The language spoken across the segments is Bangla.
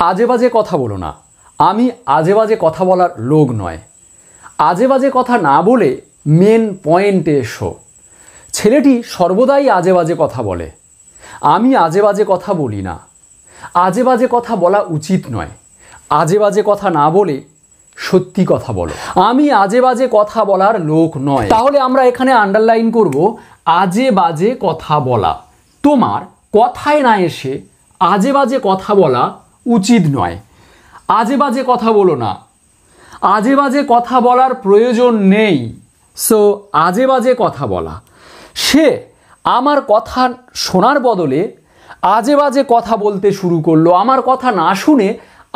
আজে বাজে কথা বলো না, আমি আজে বাজে কথা বলার লোক নয়। আজে বাজে কথা না বলে মেন পয়েন্টে এসো। ছেলেটি সর্বদাই আজে বাজে কথা বলে, আমি আজে বাজে কথা বলি না। আজে বাজে কথা বলা উচিত নয়। আজে বাজে কথা না বলে সত্যি কথা বলো। আমি আজে বাজে কথা বলার লোক নয়। তাহলে আমরা এখানে আন্ডারলাইন করব আজে বাজে কথা বলা। তোমার কথায় না এসে আজে বাজে কথা বলা উচিত নয়। আজে বাজে কথা বলো না, আজে বাজে কথা বলার প্রয়োজন নেই। সো আজে বাজে কথা বলা, সে আমার কথা শোনার বদলে আজে বাজে কথা বলতে শুরু করলো, আমার কথা না শুনে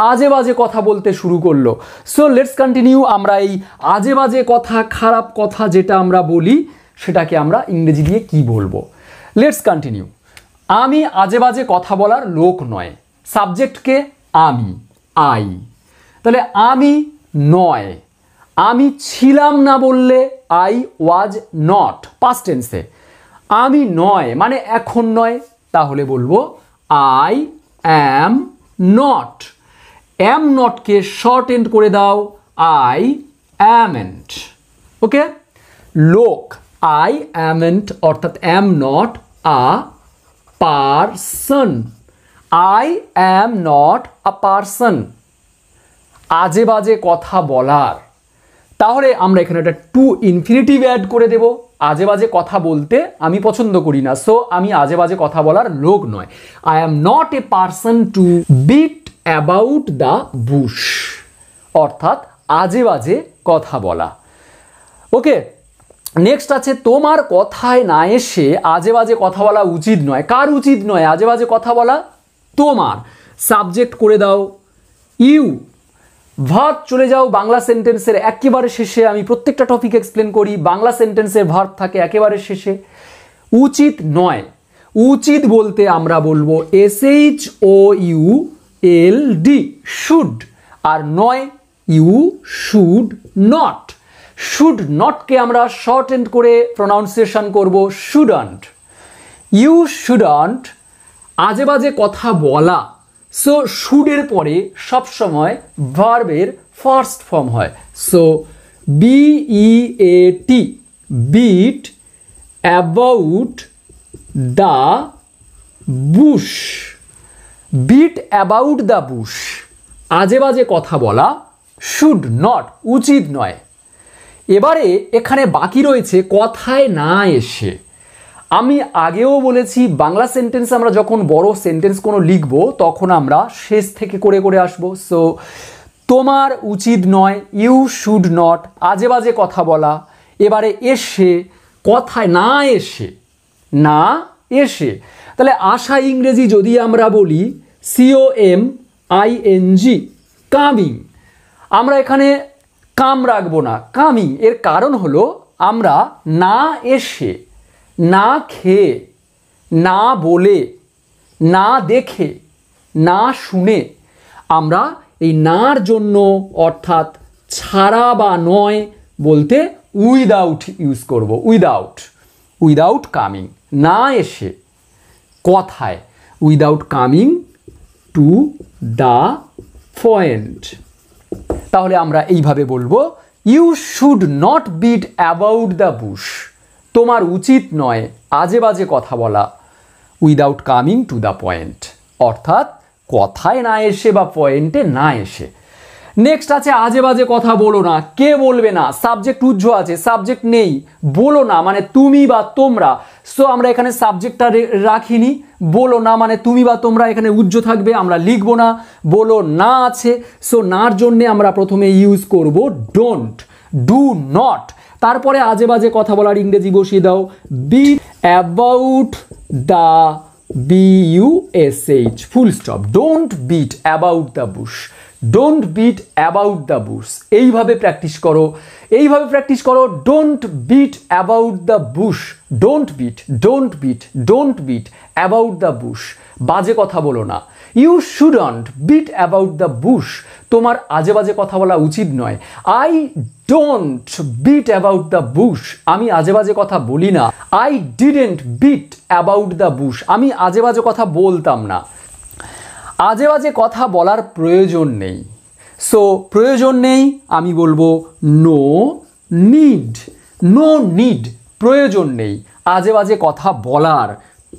আজে বাজে কথা বলতে শুরু করলো। So let's continue. আমরা এই আজে বাজে কথা, খারাপ কথা যেটা আমরা বলি সেটাকে আমরা ইংরেজি দিয়ে কি বলবো? Let's continue. আমি আজে বাজে কথা বলার লোক নয়। সাবজেক্টকে আমি, আই। তাহলে আমি নয়, আমি ছিলাম না বললে আই ওয়াজ নট, পাস্ট টেন্সে। আমি নয় মানে এখন নয়, তাহলে বলবো আই অ্যাম নট। অ্যাম নটকে শর্ট এন্ড করে দাও আই অ্যামেন্ট। ওকে, লোক আই অ্যামেন্ট অর্থাৎ am not a person. I am not a person. আজে বাজে কথা বলার, তাহলে আমরা এখানে একটা টু ইনফিনিটিভ অ্যাড করে দেব। আজে বাজে কথা বলতে আমি পছন্দ করি না, সো আমি আজে বাজে কথা বলার লোক নয়। I am not a person to beat about the bush, অর্থাৎ আজে বাজে কথা বলা। ওকে, নেক্সট আছে তোমার কথায় না এসে আজে বাজে কথা বলা উচিত নয়। কার উচিত নয় আজে বাজে কথা বলা? তোমার। সাবজেক্ট করে দাও ইউ। ভার্ব চলে যাও বাংলা সেন্টেন্সের একেবারে শেষে। আমি প্রত্যেকটা টপিক এক্সপ্লেন করি, বাংলা সেন্টেন্সের ভার্ব থাকে একেবারে শেষে। উচিত নয়, উচিত বলতে আমরা বলবো SHOULD, শুড। আর নয় ইউ শুড নট। শুড নটকে আমরা শর্ট এন্ড করে প্রনাউন্সিয়েশন করব শুডন্ট। ইউ শুডন্ট আজে বাজে কথা বলা। সো শুডের পরে সবসময় ভার্বের ফার্স্ট ফর্ম হয়। So BEAT, beat about the bush. Beat about the bush, আজে বাজে কথা বলা, শুড নট, উচিত নয়। এবারে এখানে বাকি রয়েছে কথায় না এসে। আমি আগেও বলেছি বাংলা সেন্টেন্স আমরা যখন বড় সেন্টেন্স কোনো লিখব তখন আমরা শেষ থেকে করে করে আসব। সো তোমার উচিত নয়, ইউ শুড নট, আজে বাজে কথা বলা। এবারে এসে, কথায় না এসে, না এসে, তাহলে আসা ইংরেজি যদি আমরা বলি COMING, কামিং। আমরা এখানে কাম রাখবো না, কামিং। এর কারণ হলো আমরা না এসে, না খেয়ে, না বলে, না দেখে, না শুনে আমরা এই নার জন্য অর্থাৎ ছাড়া বা নয় বলতে উইদাউট ইউজ করব। উইদাউট, উইদাউট কামিং, না এসে কথায়, without coming to the point. তাহলে আমরা এইভাবে বলবো you should not beat about the bush. তোমার উচিত নয় আজে বাজে কথা বলা, without coming to the point, অর্থাৎ কথায় না এসে বা পয়েন্টে না এসে। নেক্সট আছে আজে বাজে কথা বলো না। কে বলবে না? সাবজেক্ট উজ্জ্ব আছে, সাবজেক্ট নেই। বলো না মানে তুমি বা তোমরা। সো আমরা এখানে সাবজেক্টটা রাখিনি। বলো না মানে তুমি বা তোমরা এখানে উজ্জ্ব থাকবে, আমরা লিখবো না। বলো না আছে, সো নার জন্য আমরা প্রথমে ইউজ করব ডোন্ট, ডু নট। তারপরে আজে বাজে কথা বলার ইংরেজি বসিয়ে দাও beat about the BUSH, full stop. Don't beat about the bush, don't beat about the bush. এইভাবে প্র্যাকটিস করো, এইভাবে প্র্যাকটিস করো। Don't beat about the bush, don't beat, don't beat, don't beat about the bush. বাজে কথা বলো না। You shouldn't beat about the bush, তোমার আজে বাজে কথা বলা উচিত নয়। I don't beat about the bush, আমি আজে বাজে কথা বলি না। I didn't beat about the bush, আমি আজে বাজে কথা বলতাম না। আজে বাজে কথা বলার প্রয়োজন নেই। সো প্রয়োজন নেই আমি বলবো নো নিড। নো নিড, প্রয়োজন নেই আজে বাজে কথা বলার।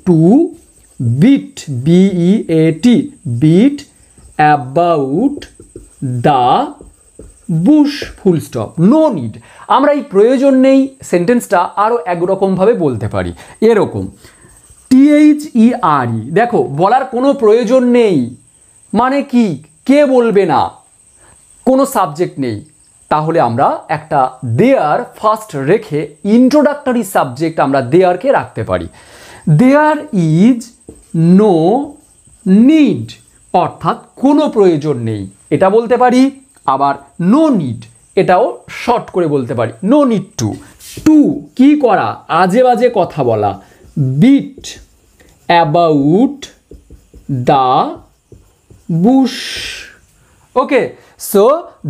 To beat, B E A T, beat about the bush, full stop, no need. আমরা এই প্রয়োজন নেই সেন্টেন্সটা আরও একরকমভাবে বলতে পারি, এরকম THERE। দেখো বলার কোনো প্রয়োজন নেই মানে কি, কে বলবে না, কোনো সাবজেক্ট নেই, তাহলে আমরা একটা দেয়ার ফার্স্ট রেখে ইন্ট্রোডাক্টরি সাবজেক্ট আমরা দেয়ারকে রাখতে পারি। দেয়ার ইজ নো নিড, অর্থাৎ কোনো প্রয়োজন নেই, এটা বলতে পারি। আবার নো নিড, এটাও শর্ট করে বলতে পারি, নো নিড টু। টু কি করা, আজে বাজে কথা বলা। Beat about the bush. Okay, so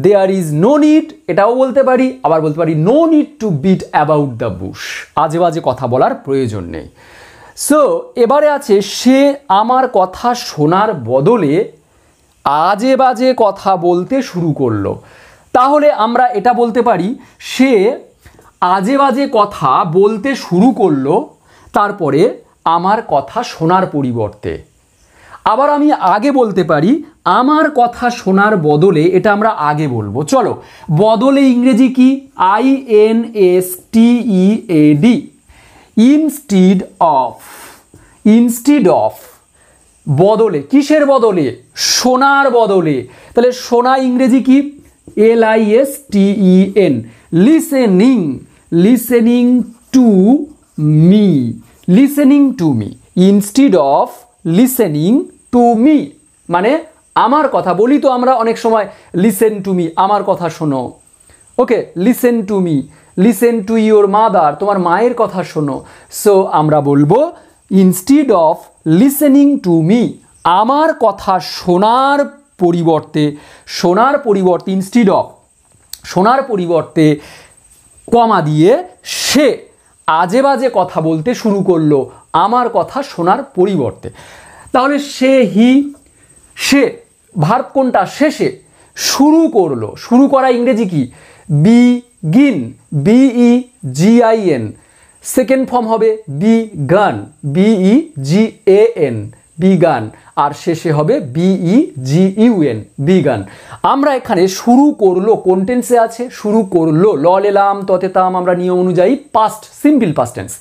there is no need, এটাও বলতে পারি। আবার বলতে পারি no need to beat about the bush, আজে বাজে কথা বলার প্রয়োজন নেই। সো এবারে আছে সে আমার কথা শোনার বদলে আজে বাজে কথা বলতে শুরু করলো। তাহলে আমরা এটা বলতে পারি সে আজে বাজে কথা বলতে শুরু করলো, তারপরে আমার কথা শোনার পরিবর্তে। আবার আমি আগে বলতে পারি আমার কথা শোনার বদলে, এটা আমরা আগে বলবো। চলো, বদলে ইংরেজি কি, INSTEAD, instead of. Instead of, বদলে, কিসের বদলে, শোনার বদলে। তাহলে শোনা ইংরেজি কি, LISTEN, listening. Listening to me, listening to me, instead of listening to me, মানে আমার কথা বলি তো আমরা অনেক সময়, লিসেন টু মি, আমার কথা শোনো। Okay, listen to me, listen to your mother, তোমার মায়ের কথা শোনো। সো আমরা বলবো instead of listening to me, আমার কথা শোনার পরিবর্তে, শোনার পরিবর্তে, ইনস্টিড অফ, শোনার পরিবর্তে কমা দিয়ে সে আজে বাজে কথা বলতে শুরু করলো আমার কথা শোনার পরিবর্তে। তাহলে সে, হি, সে ভার্ব কোনটা, শেষে, শুরু করলো। শুরু করা ইংরেজি কি, বিগিন, BEGIN। সেকেন্ড ফর্ম হবে বিগান, BEGAN, বিগান। আর শেষে হবে BEGUN, বিগান। আমরা এখানে শুরু করলো কোন টেন্সে আছে, শুরু করলো, ল লেলাম ততে তাম, আমরা নিয়ম অনুযায়ী পাস্ট, সিম্পল পাস্ট টেন্স।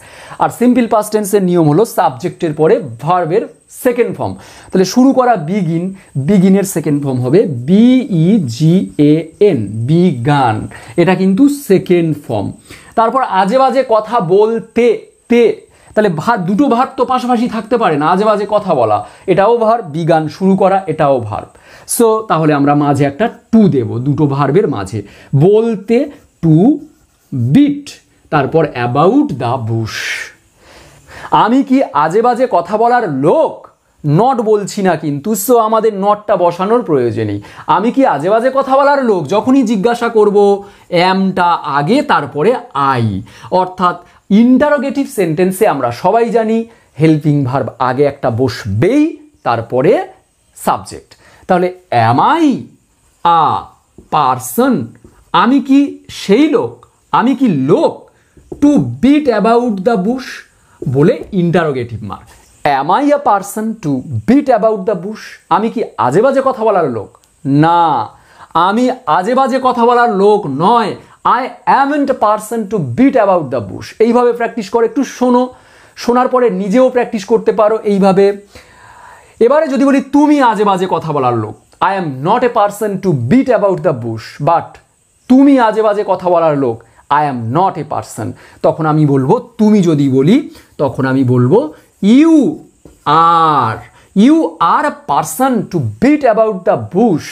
আর সিম্পল পাস্ট টেন্সের নিয়ম হলো সাবজেক্টের পরে ভার্বের সেকেন্ড ফর্ম। তাহলে শুরু করা বিগিন, বিগিনের সেকেন্ড ফর্ম হবে BEGAN, বিগান, এটা কিন্তু সেকেন্ড ফর্ম। তারপর আজে বাজে কথা বলতে, তে, তাহলে ভার্ব, দুটো ভার্ব তো পাশাপাশি থাকতে পারে না, আজে বাজে কথা বলা এটাও ভার্ব, বিগান শুরু করা এটাও ভার্ব। সো তাহলে আমরা মাঝে একটা টু দেব, দুটো ভার্বের মাঝে। বলতে টু বিট, তারপর অ্যাবাউট দ্য বুশ। আমি কি আজে বাজে কথা বলার লোক, নট বলছি না কিন্তু, সো আমাদের নটটা বসানোর প্রয়োজন নেই। আমি কি আজে বাজে কথা বলার লোক, যখনই জিজ্ঞাসা করব অ্যামটা আগে, তারপরে আই। অর্থাৎ ইন্টারোগেটিভ সেন্টেন্সে আমরা সবাই জানি হেল্পিং ভার্ব আগে একটা বসবেই, তারপরে সাবজেক্ট। তাহলে অ্যাম আই আ পারসন, আমি কি সেই লোক, আমি কি লোক, to beat about the bush বলে interrogative mark. Am I a person to beat about the bush, আমি কি আজে বাজে কথা বলার লোক, না আমি আজে বাজে কথা বলার লোক নয়, I amn't a person to beat about the bush। এইভাবে প্র্যাকটিস করে, একটু শোনো, শোনার পরে নিজেও প্র্যাকটিস করতে পারো এইভাবে। এবারে যদি বলি তুমি আজে বাজে কথা বলার লোক, I am not a person to beat about the bush, but তুমি আজে বাজে কথা বলার লোক, I am not a person। তখন আমি বলবো, তুমি যদি বলি তখন আমি বলবো you are a person to beat about the bush।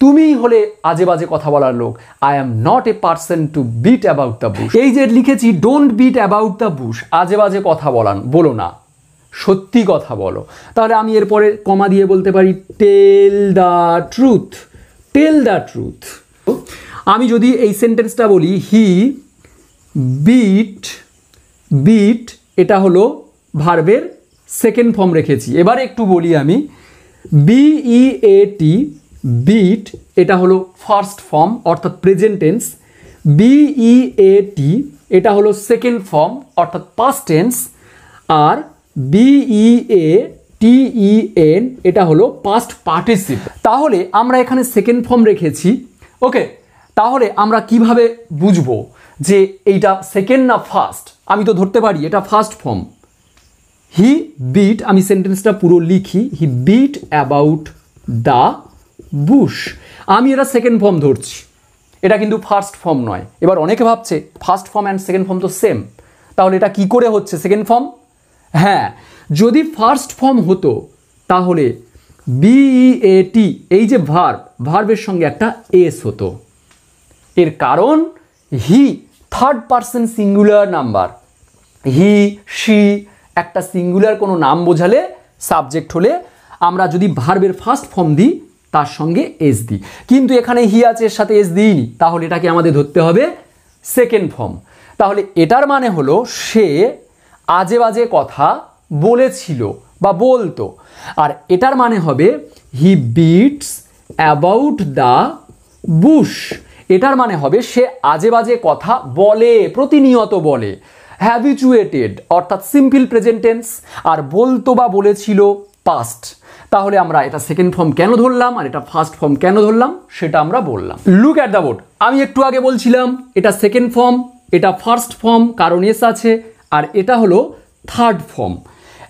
তুমি হলে আজে বাজে কথা বলার লোক, I am not a person to beat about the bush। এই যে লিখেছি don't beat about the bush, আজে বাজে কথা বলো না, সত্যি কথা বলো। তাহলে আমি এরপরে কমা দিয়ে বলতে পারি tell the truth, tell the truth. আমি যদি এই সেন্টেন্সটা বলি হি বিট, এটা হলো ভার্বের সেকেন্ড ফর্ম রেখেছি। এবারে একটু বলি আমি BEAT বিট এটা হলো ফার্স্ট ফর্ম অর্থাৎ প্রেজেন্ট টেন্স, BEAT এটা হলো সেকেন্ড ফর্ম অর্থাৎ পাস্ট টেন্স, আর BEATEN এটা হলো পাস্ট পার্টিসিপল। তাহলে আমরা এখানে সেকেন্ড ফর্ম রেখেছি। ওকে, তাহলে আমরা কিভাবে বুঝবো যে এইটা সেকেন্ড না ফার্স্ট? আমি তো ধরতে পারি এটা ফার্স্ট ফর্ম। হি বিট, আমি সেন্টেন্সটা পুরো লিখি, হি বিট অ্যাবাউট দ্য বুশ, আমি এটা সেকেন্ড ফর্ম ধরছি, এটা কিন্তু ফার্স্ট ফর্ম নয়। এবার অনেকে ভাবছে first form and second form তো সেম, তাহলে এটা কি করে হচ্ছে সেকেন্ড ফর্ম? হ্যাঁ, যদি ফার্স্ট ফর্ম হতো তাহলে BEAT এই যে ভার্বের সঙ্গে একটা এস হতো। এর কারণ he third person singular number, he she একটা সিঙ্গুলার কোনো নাম বোঝালে সাবজেক্ট হলে আমরা যদি ভার্বের ফার্স্ট ফর্ম দিই তার সঙ্গে এস দিই, কিন্তু এখানে হি আছে এর সাথে এস দিইনি, তাহলে এটাকে আমাদের ধরতে হবে সেকেন্ড ফর্ম। তাহলে এটার মানে হলো সে আজে বাজে কথা বলেছিল বা বলতো, আর এটার মানে হবে হি বিটস অ্যাবাউট দ্য বুশ, এটার মানে হবে সে আজে বাজে কথা বলে, প্রতিনিয়ত বলে। হ্যাবিচুয়েটেড অর্থাৎ সিম্পল প্রেজেন্ট টেন্স, আর বলতো বা বলেছিল পাস্ট। তাহলে আমরা এটা সেকেন্ড ফর্ম কেন ধরলাম আর এটা ফার্স্ট ফর্ম কেন ধরলাম সেটা আমরা বললাম। লুক অ্যাট দ্য বোর্ড, আমি একটু আগে বলছিলাম এটা সেকেন্ড ফর্ম, এটা ফার্স্ট ফর্ম কারণ এস আছে, আর এটা হলো থার্ড ফর্ম,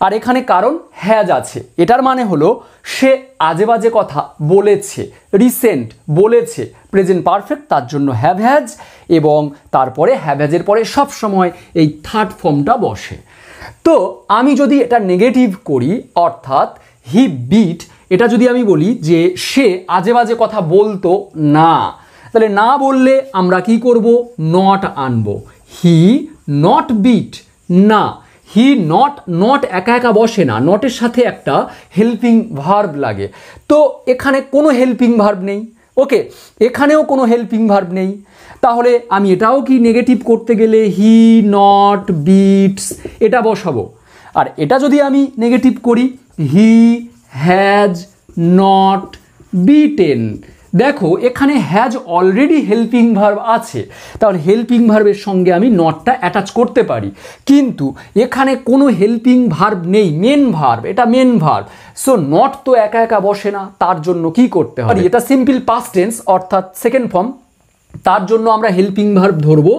আর এখানে কারণ হ্যাজ আছে। এটার মানে হলো সে আজে বাজে কথা বলেছে, রিসেন্ট বলেছে, প্রেজেন্ট পারফেক্ট, তার জন্য হ্যাভ হ্যাজ, এবং তারপরে হ্যাভ হ্যাজের পরে সব সময় এই থার্ড ফর্মটা বসে। তো আমি যদি এটা নেগেটিভ করি অর্থাৎ হি বিট, এটা যদি আমি বলি যে সে আজে বাজে কথা বলতো না, তাহলে না বললে আমরা কি করব? নট আনবো। হি নট বিট, না, হি নট একা একা বসে না, নটের সাথে একটা হেল্পিং ভার্ব লাগে। তো এখানে কোনো হেল্পিং ভার্ব নেই। ওকে, এখানেও কোনো হেল্পিং ভার্ব নেই, তাহলে আমি এটাও কি নেগেটিভ করতে গেলে হি নট বিটস এটা বসাবো। আর এটা যদি আমি নেগেটিভ করি হি হ্যাজ নট বিটেন, দেখো এখানে হ্যাজ অলরেডি হেল্পিং ভার্ব আছে, তাহলে হেল্পিং ভার্বের সঙ্গে আমি নটটা অ্যাটাচ করতে পারি, কিন্তু এখানে কোনো হেল্পিং ভার্ব নেই, মেন ভার্ব, এটা মেন ভার্ব। সো নট তো একা একা বসে না, তার জন্য কি করতে হবে? এটা সিম্পল পাস্ট টেন্স অর্থাৎ সেকেন্ড ফর্ম, তার জন্য আমরা হেল্পিং ভার্ব ধরবো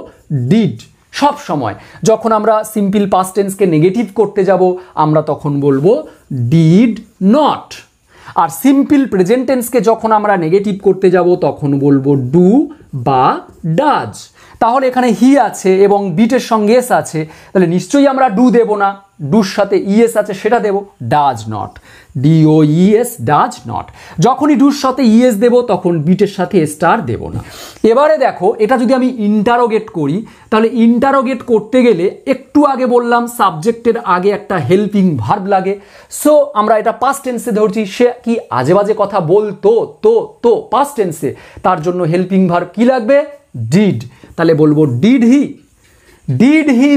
ডিড। সব সময় যখন আমরা সিম্পল পাস্ট টেন্সকে নেগেটিভ করতে যাব আমরা তখন বলবো ডিড নট, আর সিম্পল প্রেজেন্ট টেন্সকে যখন আমরা নেগেটিভ করতে যাব তখন বলবো ডু বা ডাজ। তাহলে এখানে হি আছে এবং বিটের সঙ্গে এস আছে, তাহলে নিশ্চয়ই আমরা ডু দেব না, ডুর সাথে ইএস আছে সেটা দেব, does not, DOES does not. যখনই ডুর সাথে ইএস দেব তখন বিটের সাথে স্টার দেব না। এবারে দেখো এটা যদি আমি ইন্টারোগেট করি, তাহলে ইন্টারোগেট করতে গেলে একটু আগে বললাম সাবজেক্টের আগে একটা হেল্পিং ভার্ব লাগে। সো আমরা এটা পাস্ট টেন্সে ধরছি, সে কি আজে বাজে কথা বলতো, তো পাস্ট টেন্সে, তার জন্য হেল্পিং ভার্ব কি লাগবে? ডিড। তাহলে বলবো did he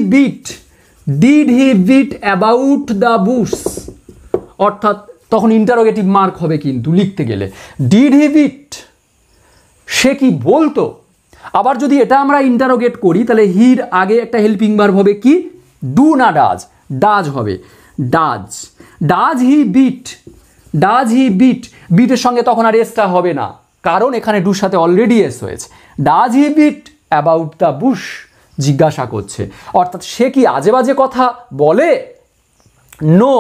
beat about the bush, অর্থাৎ তখন ইন্টারোগেটিভ মার্ক হবে কিন্তু লিখতে গেলে। ডিড হি বিট, সে কি বলতো। আবার যদি এটা আমরা ইন্টারোগেট করি তাহলে হির আগে একটা হেল্পিং ভার্ব হবে কি? ডু না ডাজ হবে, ডাজ হি বিট, বিটের সঙ্গে তখন আর এসটা হবে না, কারণ এখানে ডুর সাথে অলরেডি এস হয়েছে। Does he beat about the bush, জিজ্ঞাসা করছে, অর্থাৎ সে কি আজে বাজে কথা বলে? নো,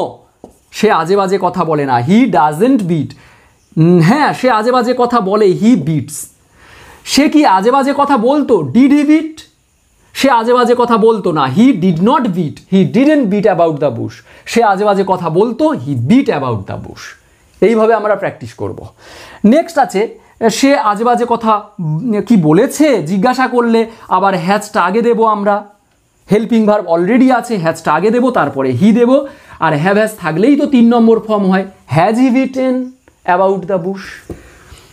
সে আজে বাজে কথা বলে না, হি ডাজেন্ট বিট। হ্যাঁ, সে আজে বাজে কথা বলে, হি বিটস। সে কি আজে বাজে কথা বলতো? ডিড হি বিট, সে আজে বাজে কথা বলতো না, he did not beat, he didn't beat about the bush. সে আজে বাজে কথা বলতো, he beat about the bush. এইভাবে আমরা প্র্যাকটিস করব। নেক্সট আছে সে আজে বাজে কথা কি বলেছে জিজ্ঞাসা করলে আবার হ্যাজটা আগে দেব আমরা, হেল্পিং ভার্ব অলরেডি আছে, হ্যাজটা আগে দেব, তারপরে হি দেব, আর হ্যাভ হ্যাজ থাকলেই তো 3 নম্বর ফর্ম হয়, has he beaten about the Bush.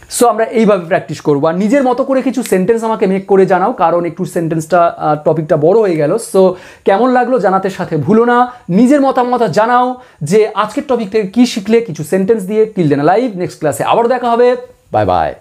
So আমরা এইভাবে প্র্যাকটিস করবো। আর নিজের মতো করে কিছু সেন্টেন্স আমাকে মেক করে জানাও, কারণ একটু সেন্টেন্সটা টপিকটা বড় হয়ে গেল। সো কেমন লাগলো জানাতে সাথে ভুলো না, নিজের মতামত জানাও যে আজকের টপিক থেকে কী শিখলে, কিছু সেন্টেন্স দিয়ে। টিল দেন লাইভ, নেক্সট ক্লাসে আবার দেখা হবে। Bye bye.